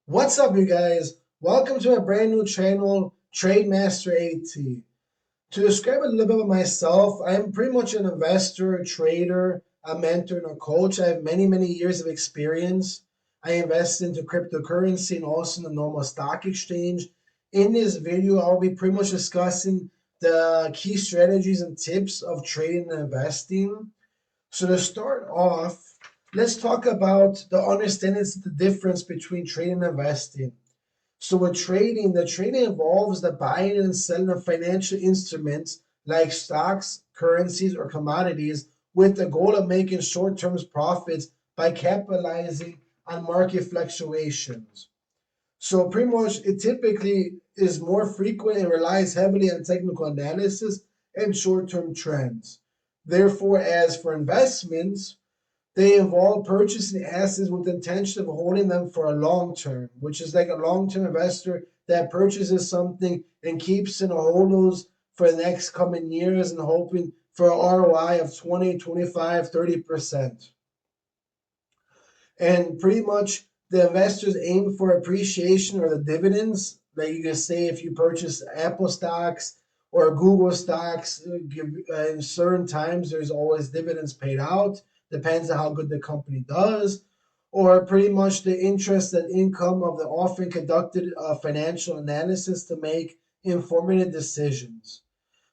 What's up, you guys? Welcome to a brand new channel, Trade Master AT. To describe a little bit of myself, I'm pretty much an investor, a trader, a mentor, and a coach. I have many years of experience. I invest into cryptocurrency and also in the normal stock exchange. In this video, I'll be pretty much discussing the key strategies and tips of trading and investing. So to start off, let's talk about the understanding the difference between trading and investing. So with trading, the trading involves the buying and selling of financial instruments like stocks, currencies, or commodities with the goal of making short-term profits by capitalizing on market fluctuations. So pretty much it typically is more frequent and relies heavily on technical analysis and short-term trends. Therefore, as for investments, they involve purchasing assets with the intention of holding them for a long term, which is like a long term investor that purchases something and keeps it and holds for the next coming years and hoping for an ROI of 20, 25, 30%. And pretty much the investors aim for appreciation or the dividends. Like you can say, if you purchase Apple stocks or Google stocks, in certain times there's always dividends paid out. Depends on how good the company does, or pretty much the interest and income of the often conducted financial analysis to make informative decisions.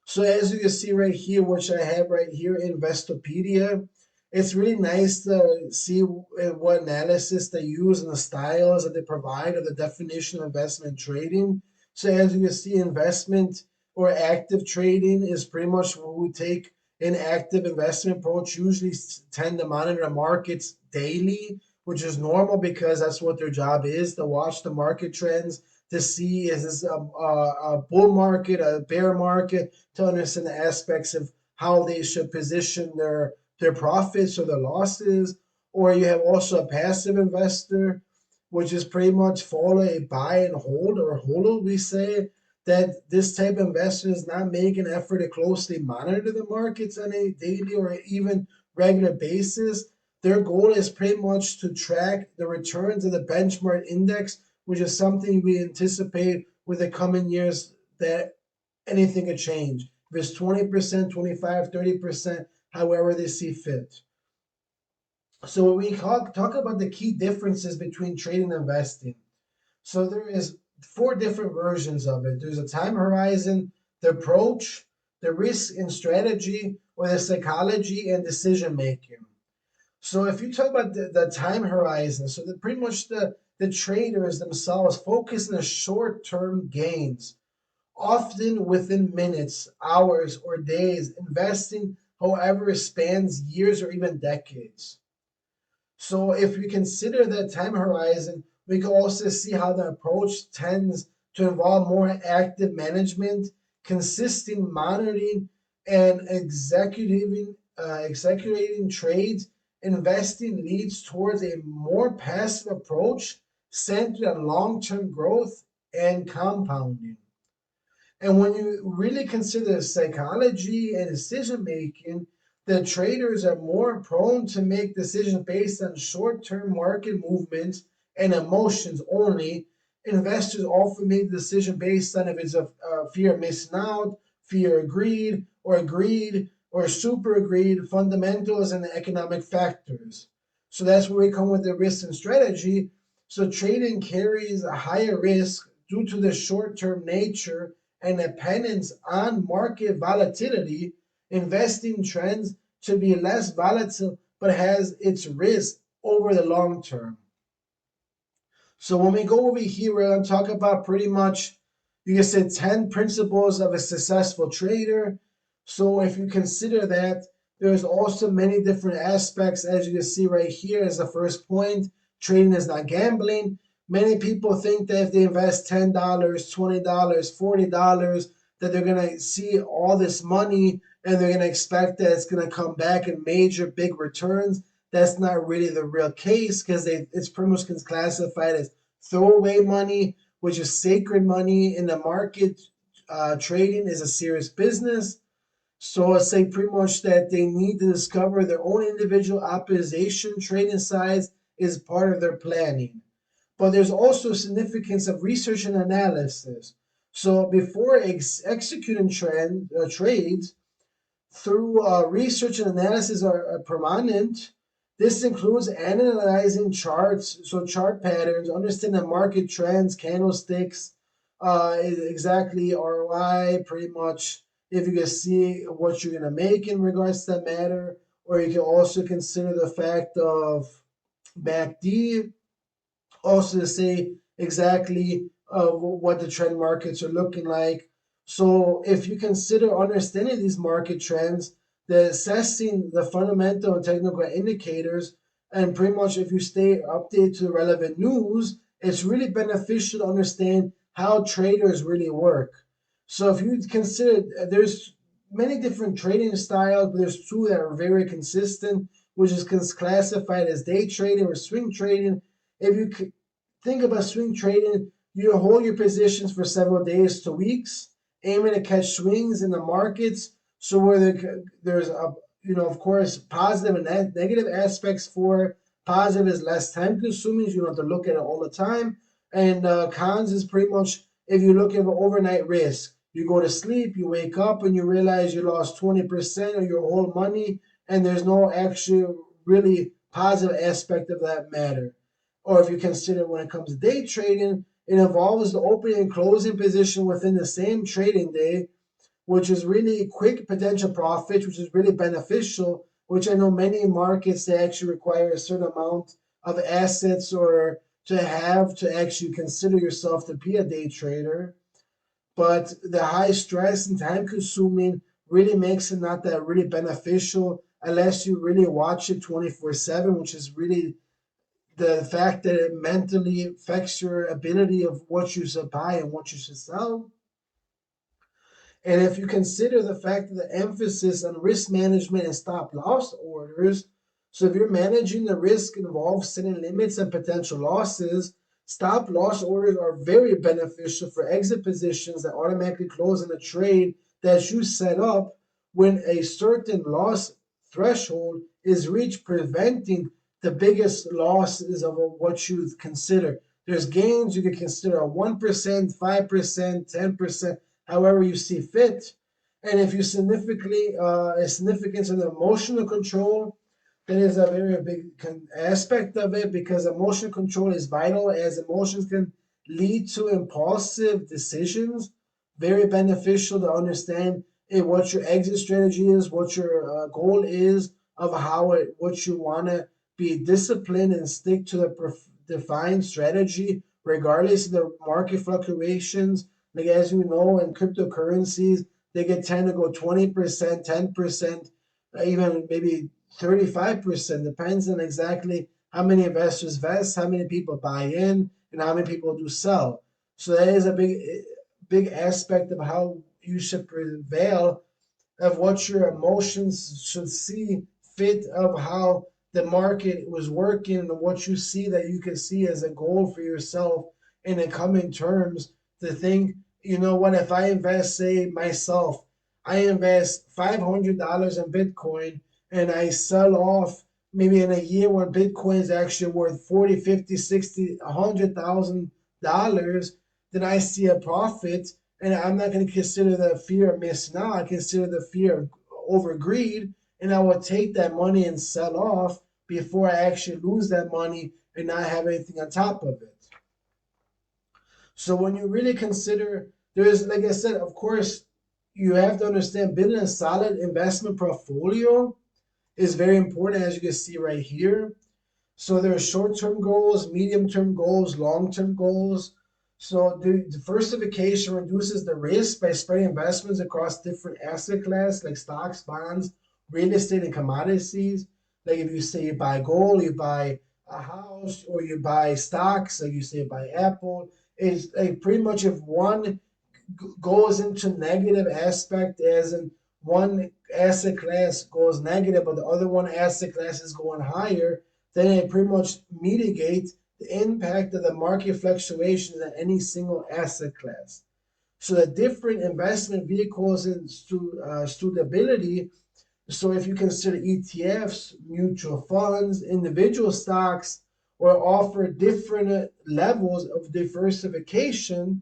So as you can see right here, which I have right here, Investopedia, it's really nice to see what analysis they use and the styles that they provide of the definition of investment trading. So as you can see, investment or active trading is pretty much what we take an active investment approach. Usually tend to monitor markets daily, which is normal because that's what their job is, to watch the market trends, to see is this a bull market, a bear market, to understand the aspects of how they should position their profits or their losses. Or you have also a passive investor, which is pretty much follow a buy and hold or hold. We say that this type of investor does not make an effort to closely monitor the markets on a daily or even regular basis. Their goal is pretty much to track the returns of the benchmark index, which is something we anticipate with the coming years that anything could change. If it's 20%, 25, 30%, however they see fit. So when we talk about the key differences between trading and investing. So there is four different versions of it. There's a time horizon, the approach, the risk and strategy, or the psychology and decision making. So if you talk about the time horizon, so pretty much the traders themselves focus on the short-term gains, often within minutes, hours, or days, investing however spans years or even decades. So if we consider that time horizon, we can also see how the approach tends to involve more active management, consistent monitoring, and executing trades. Investing leads towards a more passive approach centered on long-term growth and compounding. And when you really consider psychology and decision making, the traders are more prone to make decisions based on short term market movements and emotions only. Investors often make the decision based on if it's a fear of missing out, fear of greed, or super greed, fundamentals, and economic factors. So that's where we come with the risk and strategy. So trading carries a higher risk due to the short term nature and dependence on market volatility. Investing trends to be less volatile but has its risk over the long term. So when we go over here, we're going to talk about pretty much, you can say 10 principles of a successful trader. So if you consider that, there's also many different aspects, as you can see right here as the first point. Trading is not gambling. Many people think that if they invest $10, $20, $40, that they're going to see all this money and they're going to expect that it's going to come back in major big returns. That's not really the real case because it's pretty much classified as throwaway money, which is sacred money in the market. Trading is a serious business. So I say pretty much that they need to discover their own individual optimization trading size is part of their planning. but there's also significance of research and analysis. So before executing trades, through research and analysis are prominent. This includes analyzing charts, so chart patterns, understanding market trends, candlesticks, exactly ROI, pretty much if you can see what you're going to make in regards to that matter, or you can also consider the fact of MACD, also to say exactly what the trend markets are looking like. So if you consider understanding these market trends, the assessing the fundamental and technical indicators, and pretty much if you stay updated to the relevant news, it's really beneficial to understand how traders really work. So if you consider there's many different trading styles, but there's two that are very consistent, which is classified as day trading or swing trading. If you think about swing trading, you hold your positions for several days to weeks, aiming to catch swings in the markets. So where there's a of course, positive and negative aspects for it. Positive is less time consuming, so you don't have to look at it all the time. And cons is pretty much if you look at an overnight risk, you go to sleep, you wake up, and you realize you lost 20% of your whole money, and there's no actual really positive aspect of that matter. Or if you consider when it comes to day trading, it involves the opening and closing position within the same trading day, which is really quick potential profits, which is really beneficial, which I know many markets they actually require a certain amount of assets or to actually consider yourself to be a day trader. But the high stress and time consuming really makes it not that really beneficial unless you really watch it 24/7, which is really the fact that it mentally affects your ability of what you should buy and what you should sell. And if you consider the fact that the emphasis on risk management and stop loss orders, so if you're managing the risk involved setting limits and potential losses, stop loss orders are very beneficial for exit positions that automatically close in a trade that you set up when a certain loss threshold is reached, preventing the biggest losses of what you consider. There's gains you could consider a 1%, 5%, 10%, however you see fit. And if you significantly a significance in emotional control, that is a very big aspect of it because emotional control is vital as emotions can lead to impulsive decisions. Very beneficial to understand what your exit strategy is, what your goal is, of what you want to be disciplined and stick to the defined strategy, regardless of the market fluctuations. Like as you know, in cryptocurrencies, they can tend to go 20%, 10%, even maybe 35%. Depends on exactly how many investors invest, how many people buy in, and how many people do sell. So that is a big aspect of how you should prevail of what your emotions should see fit of how the market was working and what you see that you can see as a goal for yourself in the coming terms to think, you know what, if I invest, say myself, I invest $500 in Bitcoin and I sell off maybe in a year when Bitcoin is actually worth 40, 50, 60, $100,000, then I see a profit and I'm not going to consider the fear of missing out. I consider the fear of over greed, and I will take that money and sell off before I actually lose that money and not have anything on top of it. So when you really consider, there's like I said, of course, you have to understand building a solid investment portfolio is very important, as you can see right here. So there are short-term goals, medium-term goals, long-term goals. So the diversification reduces the risk by spreading investments across different asset classes like stocks, bonds, real estate, and commodities. Like if you say you buy gold, you buy a house, or you buy stocks, like you say you buy Apple. It's like pretty much if one goes into negative aspect, as in one asset class goes negative, but the other one asset class is going higher, then it pretty much mitigates the impact of the market fluctuations in any single asset class. So the different investment vehicles and suitability. So if you consider ETFs, mutual funds, individual stocks, or offer different levels of diversification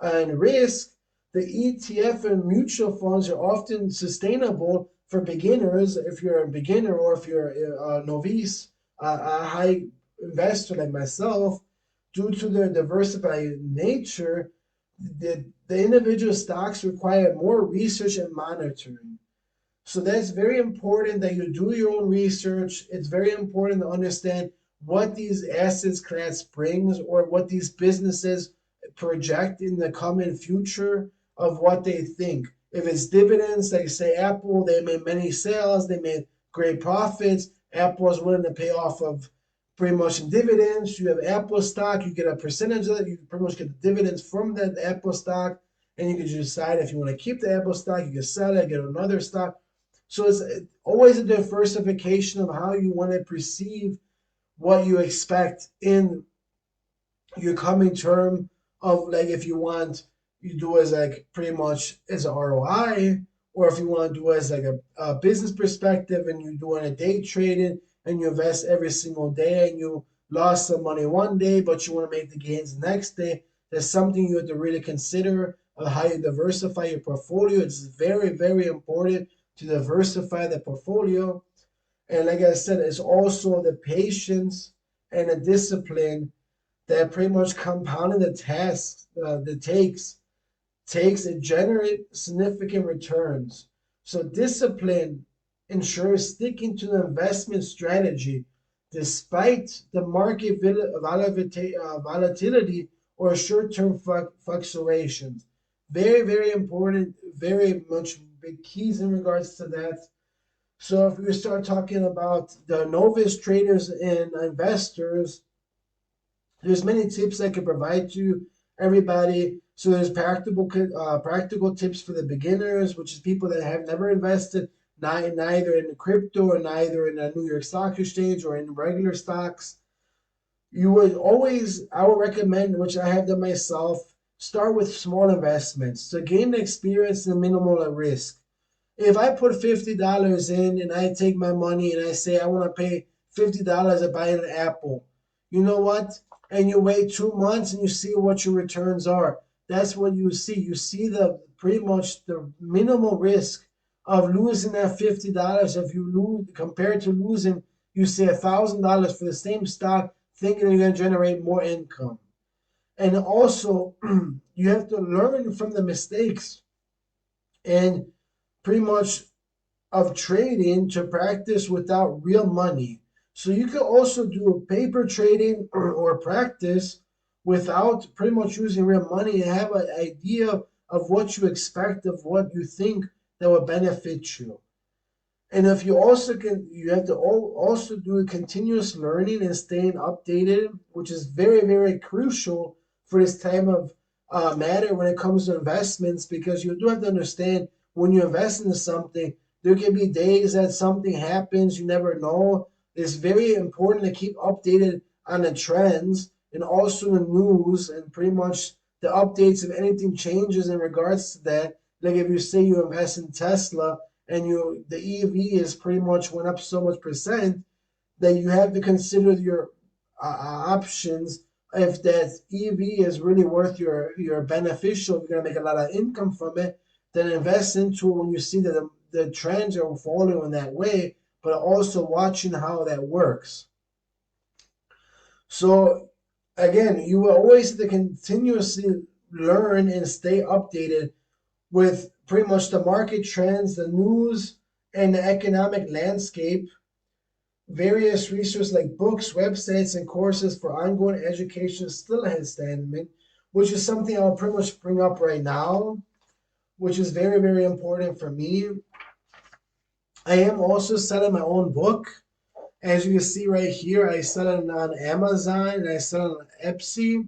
and risk, the ETF and mutual funds are often sustainable for beginners. If you're a beginner or if you're a novice, a high investor like myself, due to their diversified nature, the individual stocks require more research and monitoring. So that's very important that you do your own research. It's very important to understand what these assets class brings or what these businesses project in the coming future of what they think. If it's dividends, like say Apple, they made many sales, they made great profits. Apple is willing to pay off of pretty much in dividends. You have Apple stock, you get a percentage of it, you pretty much get the dividends from that Apple stock, and you can decide if you want to keep the Apple stock, you can sell it, get another stock. So it's always a diversification of how you want to perceive what you expect in your coming term of like if you want you do as like pretty much as an ROI, or if you want to do as like a business perspective and you're doing a day trading and you invest every single day and you lost some money one day but you want to make the gains the next day. That's something you have to really consider of how you diversify your portfolio. It's very, very important to diversify the portfolio. And like I said, it's also the patience and the discipline that pretty much compounding the tasks that takes and generate significant returns. So discipline ensures sticking to the investment strategy despite the market volatility or short-term fluctuations. Very, very important, very much big keys in regards to that. So if we start talking about the novice traders and investors, there's many tips I can provide to everybody. So there's practical tips for the beginners, which is people that have never invested, neither in crypto or neither in a New York Stock Exchange or in regular stocks. I would recommend, which I have done myself, start with small investments to gain the experience and minimal risk. If I put $50 in and I take my money and I say I want to pay $50 to buy an apple, you know what? And you wait 2 months and you see what your returns are. That's what you see. You see the pretty much the minimal risk of losing that $50. If you lose compared to losing, you say $1,000 for the same stock, thinking you're going to generate more income. And also, you have to learn from the mistakes and pretty much of trading to practice without real money. So you could also do paper trading or practice without pretty much using real money and have an idea of what you expect, of what you think that will benefit you. And if you also you have to also do continuous learning and staying updated, which is very, very crucial for this time of matter when it comes to investments, because you do have to understand when you invest into something, there can be days that something happens, you never know. It's very important to keep updated on the trends and also the news and pretty much the updates if anything changes in regards to that. Like if you say you invest in Tesla and the EV is pretty much went up so much percent, that you have to consider your options if that EV is really worth your beneficial, you're gonna make a lot of income from it, then invest into it when you see that the trends are falling in that way, but also watching how that works. So again, you will always have to continuously learn and stay updated with pretty much the market trends, the news, and the economic landscape. Various resources like books, websites, and courses for ongoing education still has standing, which is something I'll pretty much bring up right now, which is very, very important for me. I am also selling my own book. As you can see right here, I sell it on Amazon and I sell it on Etsy.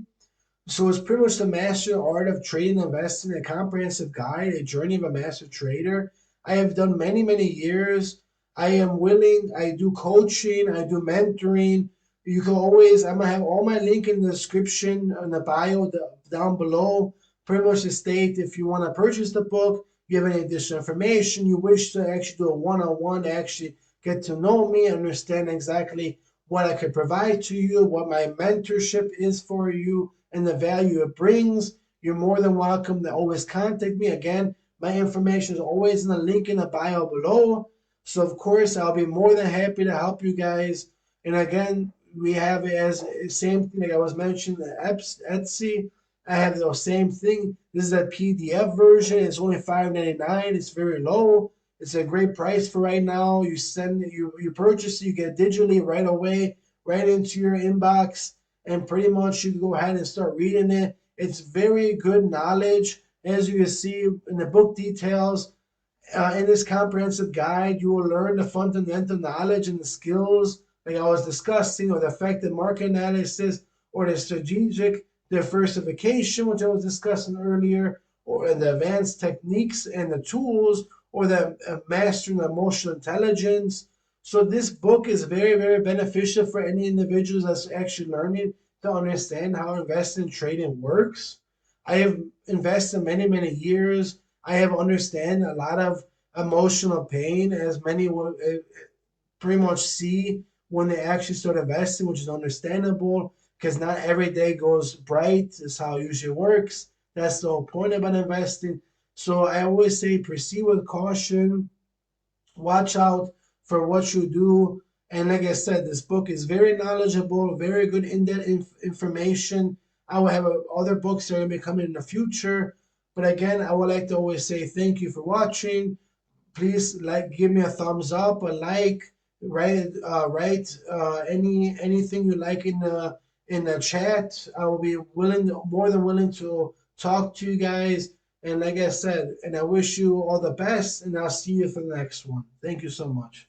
So it's pretty much the master art of trading and investing, a comprehensive guide, a journey of a master trader. I have done many, many years. I am willing, I do coaching, I do mentoring. You can always, I'm gonna have all my link in the description in the bio down below. Pretty much to state if you want to purchase the book, you have any additional information, you wish to actually do a one-on-one to actually get to know me, understand exactly what I could provide to you, what my mentorship is for you, and the value it brings, you're more than welcome to always contact me. Again, my information is always in the link in the bio below. So, of course, I'll be more than happy to help you guys. And again, we have it as same thing like I was mentioning, the Etsy. I have the same thing. This is a PDF version. It's only $5.99. It's very low. It's a great price for right now. You purchase it, you get it digitally right away, right into your inbox, and pretty much you can go ahead and start reading it. It's very good knowledge. As you can see in the book details, in this comprehensive guide, you will learn the fundamental knowledge and the skills like I was discussing, or the effective market analysis, or the strategic diversification, which I was discussing earlier, or the advanced techniques and the tools, or the mastering emotional intelligence. So this book is very, very beneficial for any individuals that's actually learning to understand how investing and trading works. I have invested many, many years. I have understand a lot of emotional pain, as many will pretty much see when they actually start investing, which is understandable because not every day goes bright. Is how it usually works. That's the whole point about investing. So I always say proceed with caution, watch out for what you do. And like I said, this book is very knowledgeable, very good in-depth information. I will have other books that are going to be coming in the future. But again, I would like to always say thank you for watching. Please give me a thumbs up, a like, write anything you like in the chat. I will be more than willing to talk to you guys. And like I said, and I wish you all the best, and I'll see you for the next one. Thank you so much.